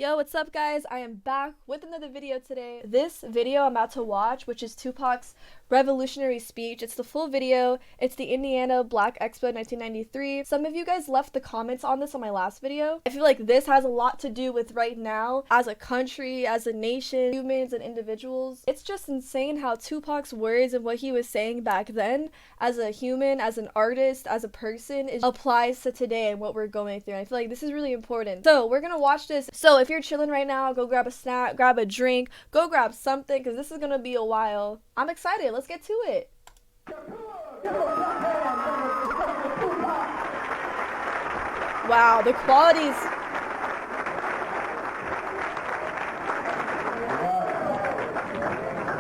Yo, what's up guys? I am back with another video today. This video I'm about to watch, which is Tupac's revolutionary speech. It's the full video. It's the Indiana Black Expo 1993. Some of you guys left the comments on this on my last video. I feel like this has a lot to do with right now as a country, as a nation, humans and individuals. It's just insane how Tupac's words and what he was saying back then as a human, as an artist, as a person, applies to today and what we're going through. And I feel like this is really important. So we're gonna watch this. So if you're chilling right now, go grab a snack, grab a drink, go grab something, because this is gonna be a while. I'm excited. Let's get to it. Wow, the quality's...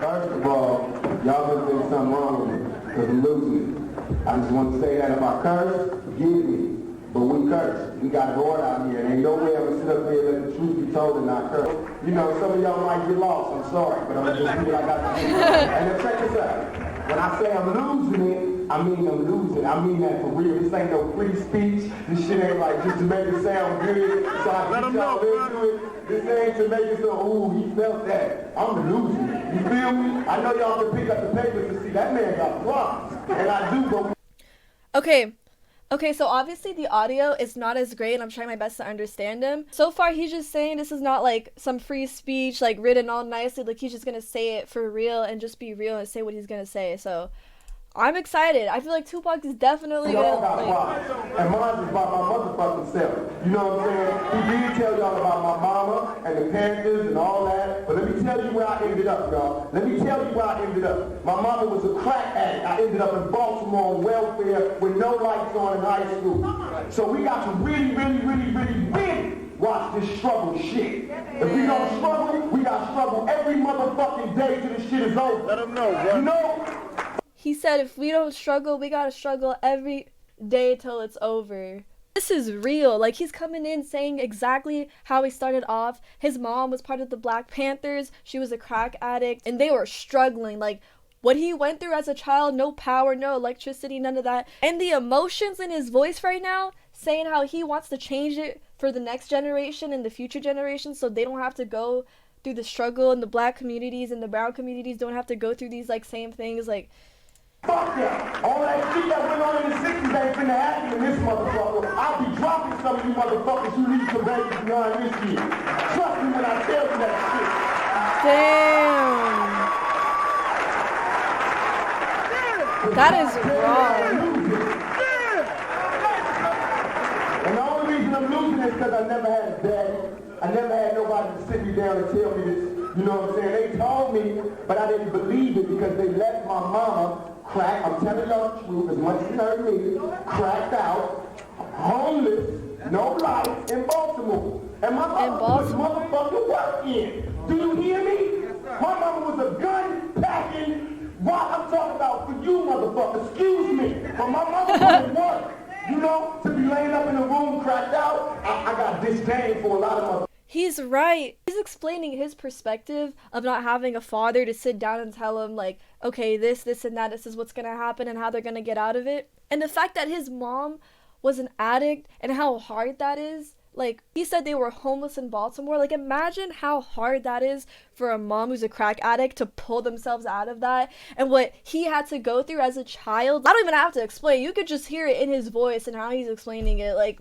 First of all, y'all gonna say something wrong with me, because I'm losing it. I just want to say that if I curse, forgive me. But we curse. We got an order out here. And ain't no way I'm going to sit up here and let the truth be told and not curse. You know, some of y'all might get lost. I'm sorry. But I'm going to just do what I got to do. And then check this out. When I say I'm losing it, I mean I'm losing it. I mean that for real. This ain't no free speech. This shit ain't like just to make it sound good. So I get y'all into it. This ain't to make it so, ooh, he felt that. I'm losing it. You feel me? I know y'all can pick up the papers to see that man got problems. And I do, but... Okay, so obviously the audio is not as great and I'm trying my best to understand him. So far he's just saying this is not like some free speech like written all nicely, like he's just gonna say it for real and just be real and say what he's gonna say. So I'm excited. I feel like Tupac is definitely y'all got problems. And mine is about my motherfucking self. You know what I'm saying? He did tell y'all about my mama and the Panthers and all that. But let me tell you where I ended up, y'all. Let me tell you where I ended up. My mama was a crack addict. I ended up in Baltimore on welfare with no lights on in high school. So we got to really watch this struggle shit. If we don't struggle, we got to struggle every motherfucking day till this shit is over. Let them know, bro. You know? He said if we don't struggle, we gotta struggle every day till it's over. This is real. Like, he's coming in saying exactly how he started off. His mom was part of the Black Panthers. She was a crack addict and they were struggling. Like, what he went through as a child, no power, no electricity, none of that. And the emotions in his voice right now, saying how he wants to change it for the next generation and the future generation so they don't have to go through the struggle, and the Black communities and the brown communities don't have to go through these like same things. Like, fuck that. All that shit that went on in the 60s ain't finna happen in this motherfucker. I'll be dropping some of you motherfuckers who leave some babies behind this year. Trust me when I tell you that shit. Damn. That is wrong. And the only reason I'm losing is because I never had a daddy. I never had nobody to sit me down and tell me this. You know what I'm saying? They told me, but I didn't believe it because they left my mama crack. I'm telling y'all the truth, as much as you heard me, cracked out, homeless, no life in Baltimore. And my mama was motherfucking working. Do you hear me? My mama was a gun packing. What I'm talking about for you motherfuckers, excuse me. But my mama wasn't work. You know, to be laying up in a room cracked out, I got disdain for a lot of motherfuckers. He's right. He's explaining his perspective of not having a father to sit down and tell him like, okay, this and that, this is what's gonna happen and how they're gonna get out of it. And the fact that his mom was an addict and how hard that is. Like, he said they were homeless in Baltimore. Like, imagine how hard that is for a mom who's a crack addict to pull themselves out of that. And what he had to go through as a child. I don't even have to explain. You could just hear it in his voice and how he's explaining it. Like,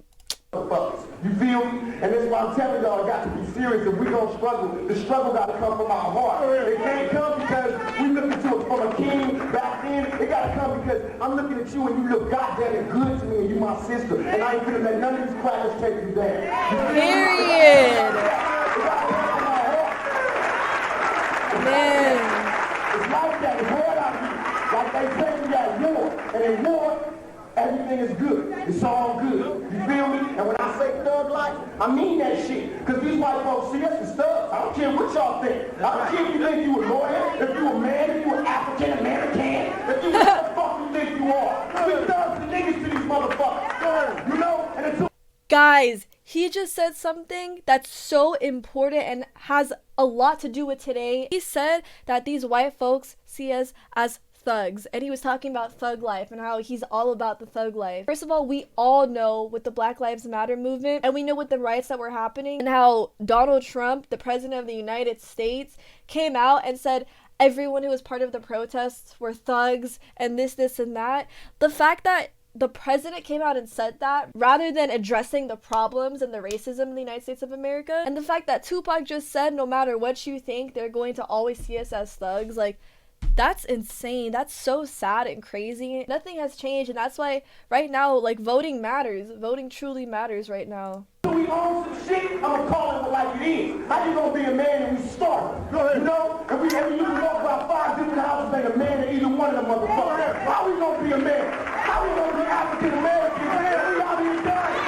you feel me? And that's why I'm telling y'all, I got to be serious. If we don't struggle, the struggle got to come from our heart. It can't come because we looking to it from a king back then. It got to come because I'm looking at you and you look goddamn good to me and you my sister. And I ain't gonna let none of these crackers take you down. Period. Man. It's like that. It's hard out here. Like they say, we got war. And in war, everything is good. It's all good. You feel me? And when I say thug life, I mean that shit. Because these white folks see us as thugs. I don't care what y'all think. I don't care if you think you a lawyer, if you a man, if you an African American, if you what the fuck you think you are. We thugs and niggas to these motherfuckers. You know? And it's guys, he just said something that's so important and has a lot to do with today. He said that these white folks see us as thugs, and he was talking about thug life and how he's all about the thug life. First of all, we all know with the Black Lives Matter movement, and we know with the riots that were happening, and how Donald Trump, the president of the United States, came out and said everyone who was part of the protests were thugs and this and that. The fact that the president came out and said that rather than addressing the problems and the racism in the United States of America, and the fact that Tupac just said no matter what you think, they're going to always see us as thugs, like, that's insane. That's so sad and crazy. Nothing has changed, and that's why right now, like, voting matters. Voting truly matters right now. We own some shit, I'm gonna call it like it is. How you gonna be a man and we starving? You know? And you can walk by 5 different houses and a man in either one of them motherfuckers. How we gonna be a man? How we gonna be African Americans? We out here dying.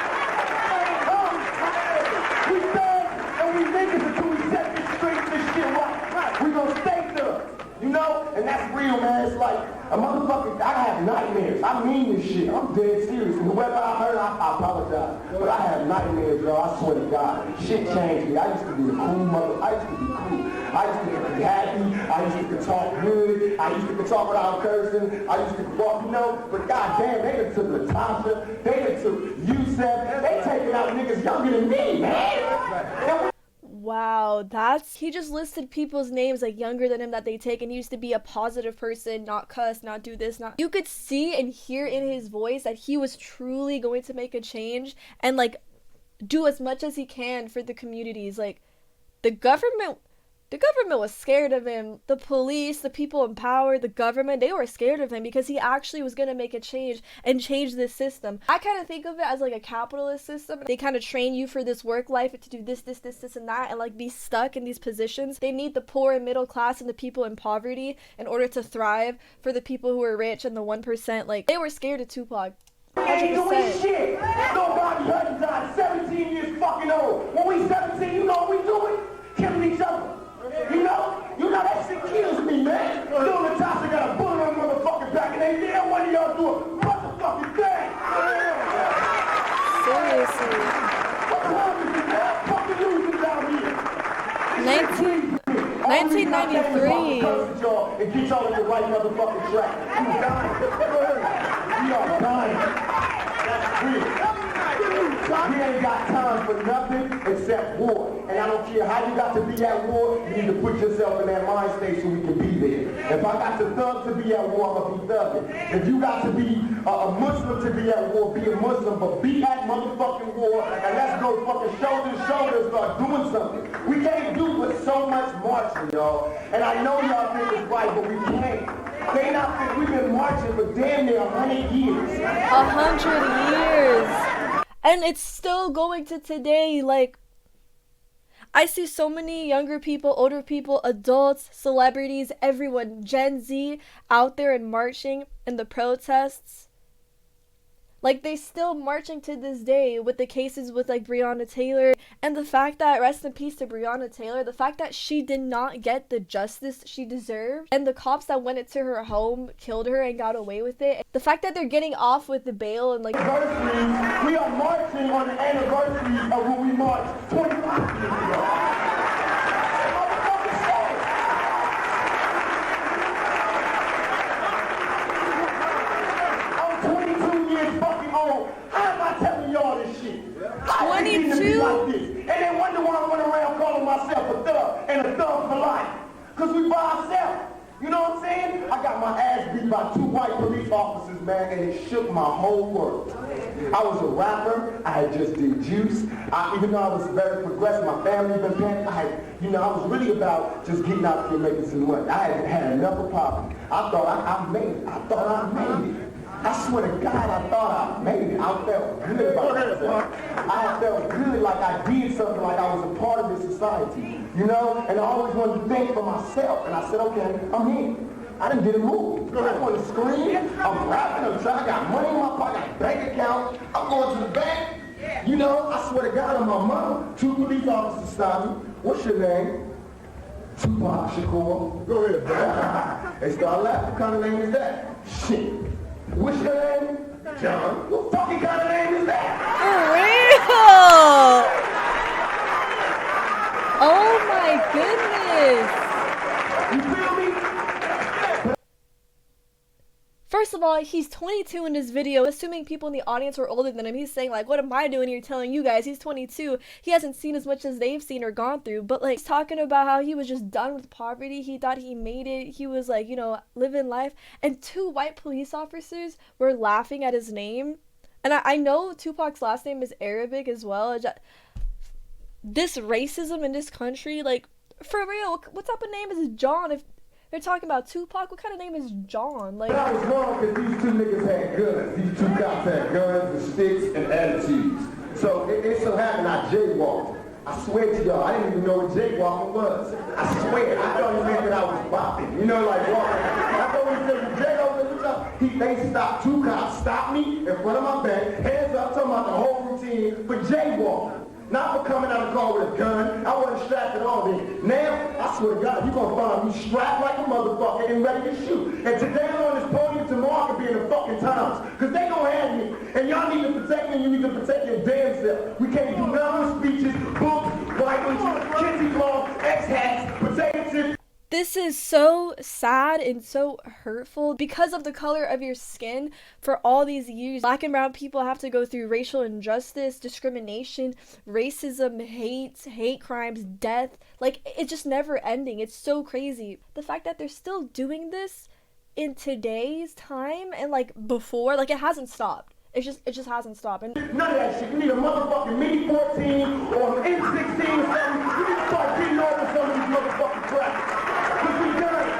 We thugs and we niggas until we set this straight, this shit right. We gonna stay thugs. You know? And that's real, man. It's like a motherfucker, I have nightmares. I mean this shit. I'm dead serious. And whoever I heard, I apologize. But I have nightmares, bro. I swear to God. Shit changed me. I used to be a cool mother. I used to be cool. I used to be happy. I used to talk good. I used to talk without cursing. I used to walk, you know. But goddamn, they done took Latasha. They done took Yusef. They taking out niggas younger than me, man. Wow, he just listed people's names like younger than him that they take, and he used to be a positive person, not cuss, not do this, not. You could see and hear in his voice that he was truly going to make a change and like do as much as he can for the communities. Like the government was scared of him. The police, the people in power, the government, they were scared of him because he actually was going to make a change and change this system. I kind of think of it as like a capitalist system. They kind of train you for this work life to do this and that, and like be stuck in these positions. They need the poor and middle class and the people in poverty in order to thrive for the people who are rich and the 1%. Like, they were scared of Tupac. 100%. Ain't doing shit. Nobody hurt died 17 years fucking old. When we 17, you know what we doing? Killing each other. You know that shit kills me, man. Little Natasha got a bullet on her motherfucking back, and they damn one of y'all do a motherfucking thing. Seriously. What the hell is this? Fucking losing down here. 1993. And get y'all in the right motherfucking track. You dying. We are dying. That's real. We ain't got time for nothing except war. And I don't care how you got to be at war, you need to put yourself in that mind state so we can be there. If I got to thug to be at war, I'm going to be thugging. If you got to be a Muslim to be at war, be a Muslim, but be at motherfucking war, and let's go fucking shoulder to shoulder start doing something. We can't do but so much marching, y'all. And I know y'all think it's right, but we can't. They not think we've been marching for damn near 100 years. 100 years. And it's still going to today. Like, I see so many younger people, older people, adults, celebrities, everyone, Gen Z, out there and marching in the protests. Like, they still marching to this day with the cases with, like, Breonna Taylor. And the fact that, rest in peace to Breonna Taylor, the fact that she did not get the justice she deserved. And the cops that went into her home killed her and got away with it. The fact that they're getting off with the bail and, like... We are marching on the anniversary of when we marched 25 years ago. How am I telling y'all this shit? 22? Like this. And then wonder why I went around calling myself a thug and a thug for life. Because we by ourselves. You know what I'm saying? I got my ass beat by 2 white police officers, man, and it shook my whole world. I was a rapper. I had just did Juice. Even though I was very progressive, my family been paying. I was really about just getting out here making some money. I had enough of poverty. I thought I made it. I thought I made it. I swear to God, I thought I made it. I felt good about myself. I felt good like I did something, like I was a part of this society, you know? And I always wanted to think for myself. And I said, okay, I'm here. I didn't get a move. I want to scream. I'm rapping. I'm trying. I got money in my pocket. I got bank account. I'm going to the bank. You know, I swear to God, I'm my mama. 2 police officers stopped me. What's your name? Tupac Shakur. Go ahead, bro. They start laughing. What kind of name is that? Shit. What's your name? John. What fucking kind of name is that? For real? Oh my goodness. You feel me? First of all, he's 22 in this video. Assuming people in the audience were older than him, he's saying like, what am I doing here telling you guys? He's 22. He hasn't seen as much as they've seen or gone through. But like, he's talking about how he was just done with poverty. He thought he made it. He was like, you know, living life. And 2 white police officers were laughing at his name. And I know Tupac's last name is Arabic as well. This racism in this country, like, for real, what type of name is John? If they're talking about Tupac, what kind of name is John? Like, I was wrong because these 2 niggas had guns. These 2 cops had guns and sticks and attitudes. So it so happened I jaywalked. I swear to y'all, I didn't even know what jaywalking was. I swear, I thought he meant that I was bopping. You know, like walking. I thought when he said J over the top, they stopped. 2 cops stopped me in front of my back, hands up, talking about the whole routine for jaywalking. Not for coming out of the car with a gun. I wasn't strapped at all then. Now, I swear to God, you're going to find me strapped like a motherfucker and ready to shoot. And today I'm on this podium, tomorrow I could be in the fucking Times. Because they going to have me. And y'all need to protect me and you need to protect your damn self. We can't do none of speeches, books, Bibles, kids cloth, X-hats, potato chips. this is so sad and so hurtful because of the color of your skin. For all these years, Black and brown people have to go through racial injustice, discrimination, racism, hate crimes, death. Like, it's just never ending. It's so crazy. The fact that they're still doing this in today's time and like before, like, it hasn't stopped. It just hasn't stopped. And none of that shit. You need a motherfucking Mini 14 or an M16 or something. You need to start getting over some of these motherfucking crap. Because we done it.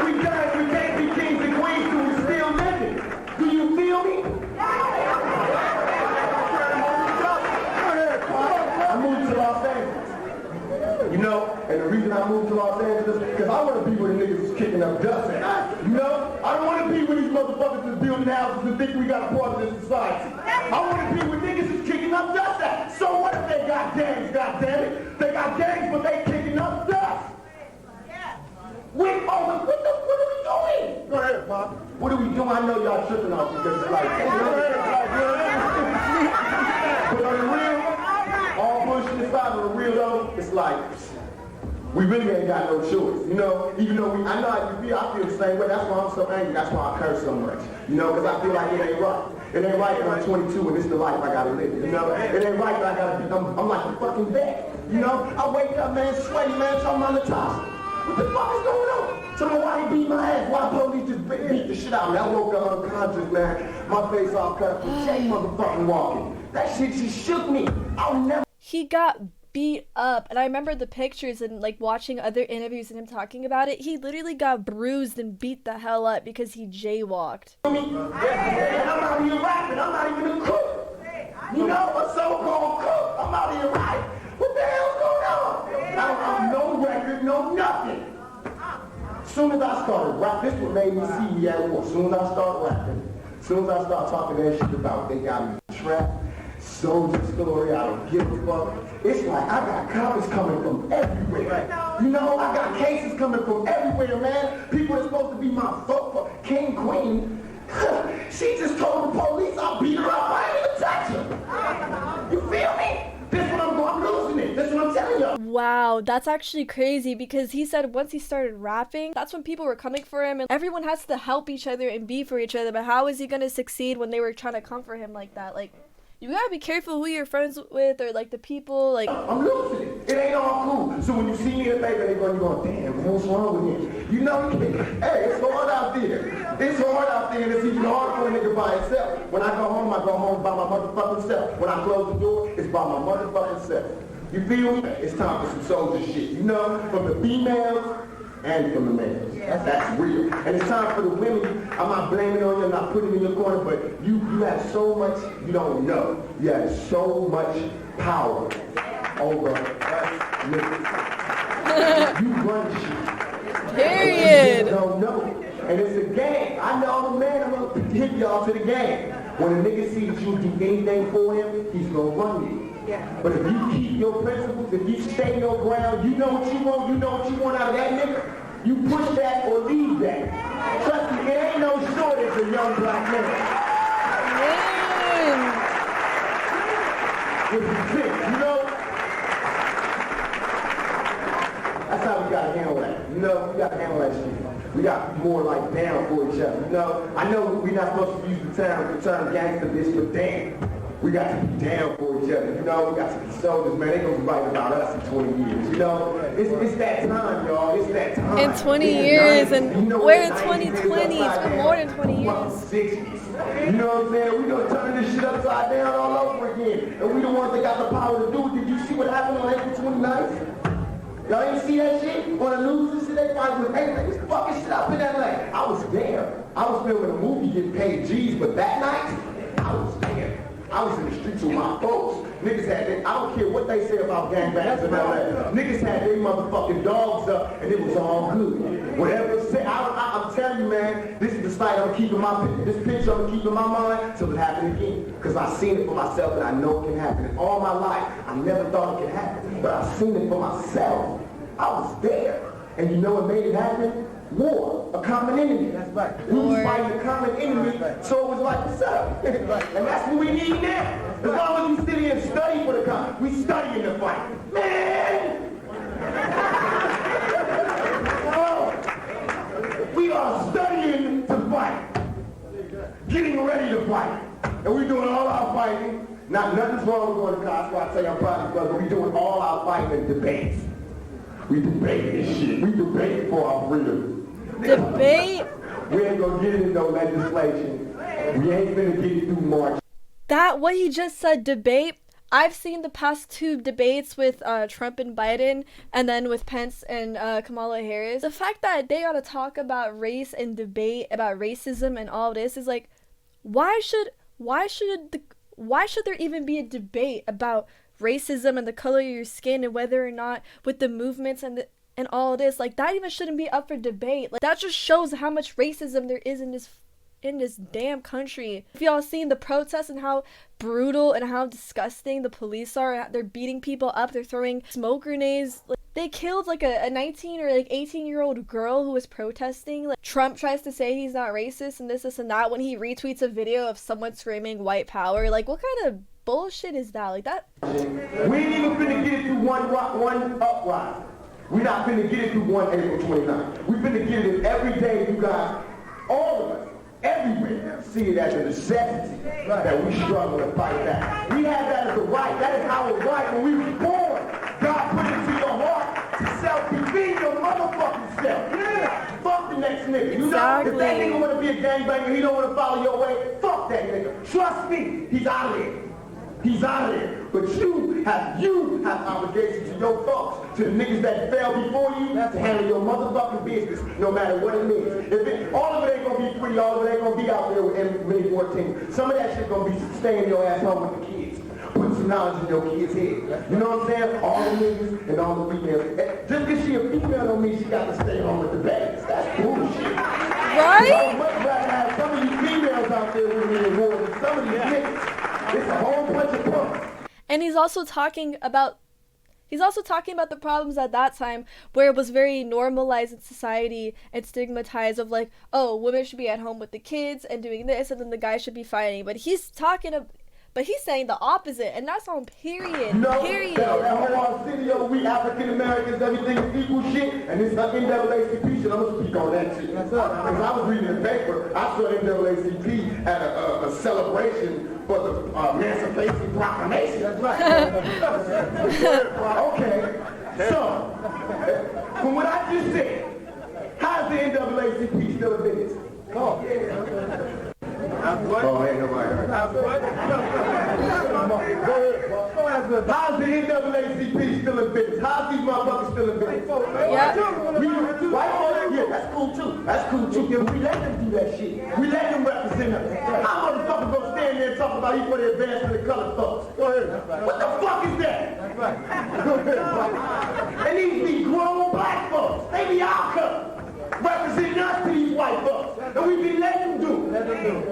We done it. We can't be kings and queens till we're still living. Do you feel me? I moved to Los Angeles. You know, and the reason I moved to Los Angeles, because I want to be where the niggas is kicking up dust at. You know? I don't want to be where these motherfuckers is building houses and think we got a part of this society. I want to be where niggas is kicking up dust at. So what if they got gangs, goddammit? They got gangs, but they kicking up dust. What are we doing? Go ahead, Pop. What are we doing? I know y'all tripping off because it's like, but on the real, all bullshit aside, on the real though, it's like, we really ain't got no choice, you know? Even though I know how you feel, I feel the same way. That's why I'm so angry. That's why I curse so much, you know? Because I feel like it ain't right. It ain't right when I'm 22 and this is the life I gotta live, you know? It ain't right that I gotta be, I'm like a fucking vet, you know? I wake up, man, sweaty, man, talking about Latasha. What the fuck is going on? Tell me why he beat my ass, why police just beat the shit out of me. I woke up unconscious, man. My face all cut up from Jay motherfucking walking. That shit just shook me. I'll never. he got beat up, and I remember the pictures and like watching other interviews and him talking about it. He literally got bruised and beat the hell up because he jaywalked. And I'm out here rapping. I'm not even a cook. You know, a so-called cook. I'm out here rapping. What the hell's going on? I'm no record, no nothing. As soon as I started rapping, this what made me see me at war. As soon as I started rapping, as soon as I started talking that shit about they got me trapped, soldier story, I don't give a fuck. It's like I got comments coming from everywhere. You know, I got cases coming from everywhere, man. People that's supposed to be my king, queen. She just told the police I beat her up. I didn't even touch her. You feel me? This what I'm going. I'm losing it. This what I'm telling you. Wow, that's actually crazy because he said once he started rapping, that's when people were coming for him, and everyone has to help each other and be for each other. But how is he gonna succeed when they were trying to come for him like that? Like, you gotta be careful who you're friends with or like the people. Like, I'm losing it. It ain't all cool. So when you see me in the paper, they're going, damn, man, what's wrong with him? You know, hey, it's hard out there. It's hard out there, and it's even harder for a nigga by himself. When I go home by my motherfucking self. When I close the door, it's by my motherfucking self. You feel me? It's time for some soldier shit. You know, from the females and from the males. That's real. And it's time for the women. I'm not blaming on you, I'm not putting you in your corner, but you have so much you don't know. You have so much power over us niggas. You run shit. period. You don't know. And it's a game. I know the man, I'm gonna hit y'all to the game. When a nigga sees you do anything for him, he's gonna run you. But if you keep your principles, if you stay your ground, you know what you want out of that nigga, you push that or leave that. Trust me, it ain't no shortage of young black men. If you think, you know? That's how we gotta handle that. You know, we gotta handle that shit. We got to be more like down for each other, you know? I know we're not supposed to use the term gangster bitch, but damn. We got to be down for each other, you know? We got to be soldiers, man. They gonna write about us in 20 years, you know? It's that time, y'all. It's that time. In 20 years, and you know, we're in 2020. It's been more than 20 years. 60s. You know what I'm saying? We gonna turn this shit upside down all over again. And we the ones that got the power to do it. Did you see what happened on April 29th? Y'all ain't see that shit on the news and shit? They probably was, hey, this fucking shit up in LA. I was there. I was filming a movie getting paid G's, but that night, I was there. I was in the streets with my folks. Niggas had I don't care what they say about gangbangs in LA. Niggas had their motherfucking dogs up and it was all good. Whatever it say, I'm telling you, man, this is the site I'm keeping this picture I'm keeping in my mind till it happen again. Because I've seen it for myself and I know it can happen. And all my life, I never thought it could happen. But I've seen it for myself. I was there. And you know what made it happen? War, a common enemy. That's right. We was fighting a common enemy, so it was like, what's up? And that's what we need now. As long as we sit here and study for the common, we study in the fight. Man! Oh, we are studying to fight. Getting ready to fight. And we're doing all our fighting. Nothing's wrong with going to college, so I tell you I'm proud of you, but we're doing all our fighting in debates. We debate this shit. We debate for our freedom. Debate? We ain't gonna get into no legislation. We ain't gonna get it through March. That, what he just said, debate, I've seen the past two debates with Trump and Biden, and then with Pence and Kamala Harris. The fact that they gotta talk about race and debate about racism and all this is like, why should there even be a debate about racism and the color of your skin and whether or not with the movements and all of this? Like, that even shouldn't be up for debate. Like, that just shows how much racism there is in this damn country. If y'all seen the protests and how brutal and how disgusting the police are, they're beating people up, they're throwing smoke grenades. Like, they killed like a 19 or like 18-year-old girl who was protesting. Like, Trump tries to say he's not racist and this and that when he retweets a video of someone screaming white power. Like, what kind of bullshit is that? Like, that. We ain't even finna get it through one uprising. We're not finna get it through one April 29th. We finna get it every day, you guys, all of us, everywhere, see it as a necessity that we struggle to fight back. We have that as a right. That is our right when we were born. God put it into your heart to self-defeat your motherfucking self. Yeah. Fuck the next nigga. You know, if that nigga wanna be a gangbanger, he don't wanna follow your way, fuck that nigga. Trust me, he's out of there. He's out of there. But you have obligations to your folks, to the niggas that fell before you, to handle your motherfucking business, no matter what it means. All of it ain't gonna be free, all of it ain't gonna be out there with many 14. Some of that shit gonna be staying your ass home with the kids. Put some knowledge in your kids' head. You know what I'm saying? All the niggas and all the females. Just because she a female don't mean she got to stay home with the babies. That's bullshit. Right? I would much rather have some of you females out there with me in war than some of these niggas. It's a whole bunch of punks. And he's also talking about the problems at that time where it was very normalized in society and stigmatized of like, oh, women should be at home with the kids and doing this, and then the guy should be fighting. But he's saying the opposite, and that's on period. No, period. That whole city of we African Americans, everything is equal shit, and it's not NAACP shit. I'm gonna speak on that shit. Because I was reading the paper, I saw NAACP at a celebration for the Emancipation Proclamation. That's right. Okay, so from what I just said, how is the NAACP still in business? Oh, yeah. Oh, ain't nobody heard. How's the NAACP still in business? How's these motherfuckers still in business? Yeah. Yeah, that's cool too. That's cool too. Yeah, we let them do that shit. We let them represent us. How motherfuckers gonna stand there and talk about equal advancement of colored folks? Go ahead. What the fuck is that? That's right. Go ahead. And these be grown black folks. They be our color. Representing us to these white folks. And we be letting them do it.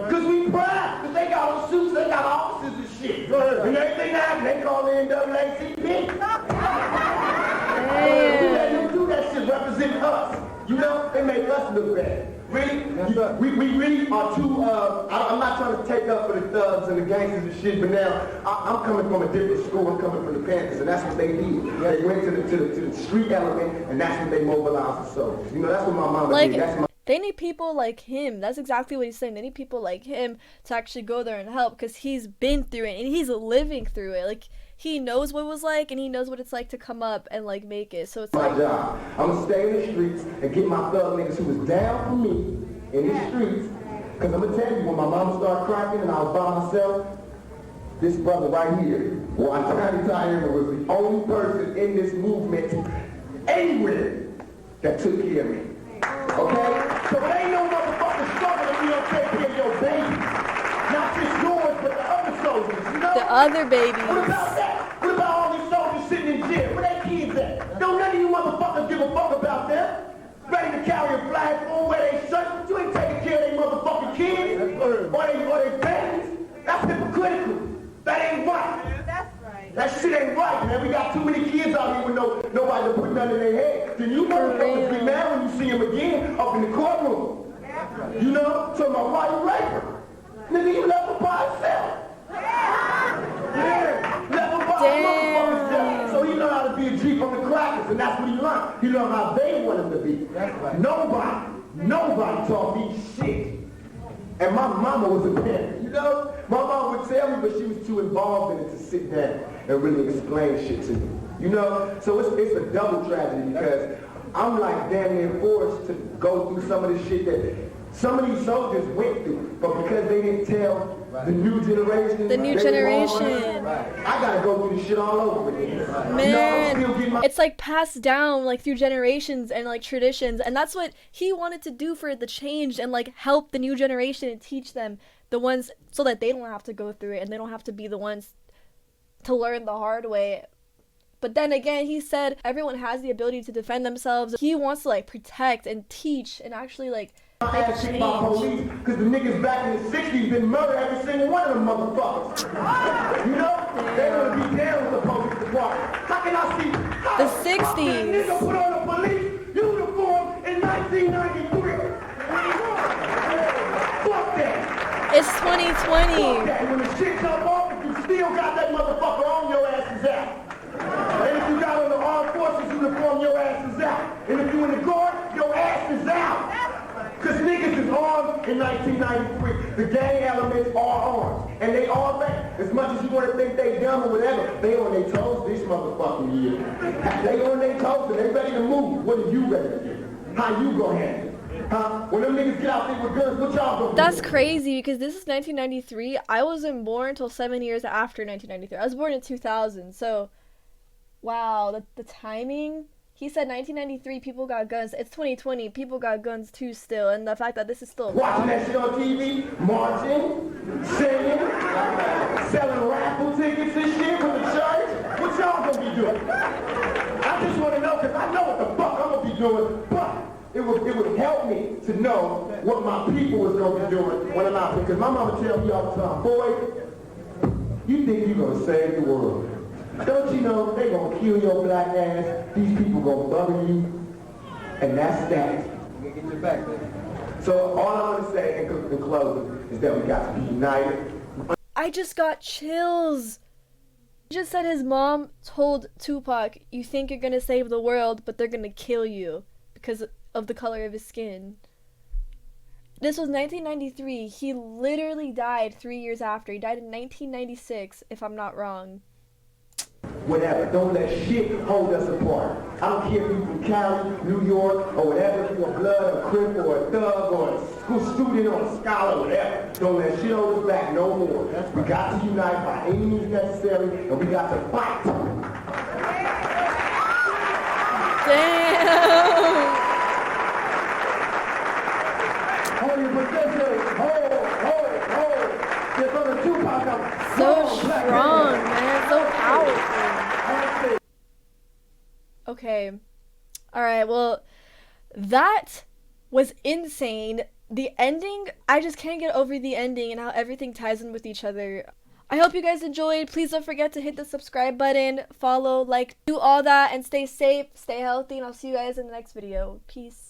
Because we proud. Because they got on suits, they got offices and shit. And everything happens, they call the NAACP. We let them do that shit, representing us. You know, they make us look bad. Really? We really are too, I'm not trying to take up for the thugs and the gangsters and shit, but now I'm coming from a different school. I'm coming from the Panthers, and that's what they did. They went to the street element, and that's what they mobilized the soldiers. You know, that's what my mama did. That's my They need people like him. That's exactly what he's saying. They need people like him to actually go there and help, because he's been through it and he's living through it. Like, he knows what it was like, and he knows what it's like to come up and like make it. So it's my like, job. I'm gonna stay in the streets and get my thug niggas who was down for me in the streets. Cause I'm gonna tell you, when my mama started cracking and I was by myself, this brother right here, Tiny Tiger, was the only person in this movement anywhere that took care of me. Okay? So it ain't no motherfucking struggle if you don't take care of your babies. Not just yours, but the other soldiers, you know? the other babies. What about that? What about all these soldiers sitting in jail? Where their kids at? Don't none of you motherfuckers give a fuck about them. Ready to carry a flag for them, wear they shirts, but you ain't taking care of their motherfucking kids or they babies. That's hypocritical. That ain't right. That's right. That shit ain't right, man. We got too many kids out here with nobody to put nothing in their head. Then you motherfuckers be mad when you see them again up in the courtroom. You know? Talking about why you rape her. Nigga, you left her by herself. Yeah, left her by her motherfuckers. So he learned how to be a G from the crackers, and that's what he learned. He learned how they want him to be. Nobody taught me shit. And my mama was a parent, you know? My mom would tell me, but she was too involved in it to sit down and really explain shit to me. You know? So it's a double tragedy, because I'm like damn near forced to go through some of the shit that some of these soldiers went through, but because they didn't tell the new generation. I gotta go through this shit all over again. Man, you know, it's like passed down like through generations and like traditions, and that's what he wanted to do for the change, and like help the new generation and teach them, the ones, so that they don't have to go through it and they don't have to be the ones to learn the hard way. But then again, he said everyone has the ability to defend themselves. He wants to like protect and teach and actually like make a change. Because the niggas back in the 60s been murdered every single one of them motherfuckers. You know? They gonna be down with the police department. How can I see The 60s. Nigga put on a police uniform in 1993? Fuck that. It's 2020. Fuck that. When the shit come off, if you still got that motherfucker on, your ass is out. And if you got on the armed forces uniform, your ass is out. And if you in the guard, your ass is out. Because niggas is armed in 1993. The gang elements are armed. And they all ready. As much as you want to think they dumb or whatever, they on their toes this motherfucking year. They on their toes and they ready to move. What are you ready to do? How you gonna handle it? Huh? When them niggas get out there with guns, what y'all gonna do? That's crazy, because this is 1993. I wasn't born until 7 years after 1993. I was born in 2000. So, wow, the timing. He said 1993 people got guns. It's 2020, people got guns too still. And the fact that this is still watching that shit on TV, marching, singing, selling raffle tickets and shit with the church. What y'all gonna be doing? I just want to know, because I know what the fuck I'm gonna be doing, but it would help me to know what my people was gonna be doing when I'm out there. Because my mama tell me all the time, boy, you think you gonna save the world. Don't you know they gonna kill your black ass, these people gonna bother you, and that's that. Get your back there. So all I want to say in closing is that we got to be united. I just got chills. He just said his mom told Tupac, you think you're gonna save the world, but they're gonna kill you because of the color of his skin. This was 1993. He literally died 3 years after. He died in 1996, if I'm not wrong. Whatever. Don't let shit hold us apart. I don't care if you're from Cali, New York, or whatever, if you're a blood, a crip, or a thug, or a school student, or a scholar, whatever. Don't let shit hold us back no more. We got to unite by any means necessary, and we got to fight. Damn! Hold your position. Hold. They're gonna Tupac up. So strong, man. So powerful. Okay. Alright, well, that was insane. The ending, I just can't get over the ending and how everything ties in with each other. I hope you guys enjoyed. Please don't forget to hit the subscribe button, follow, like, do all that, and stay safe, stay healthy, and I'll see you guys in the next video. Peace.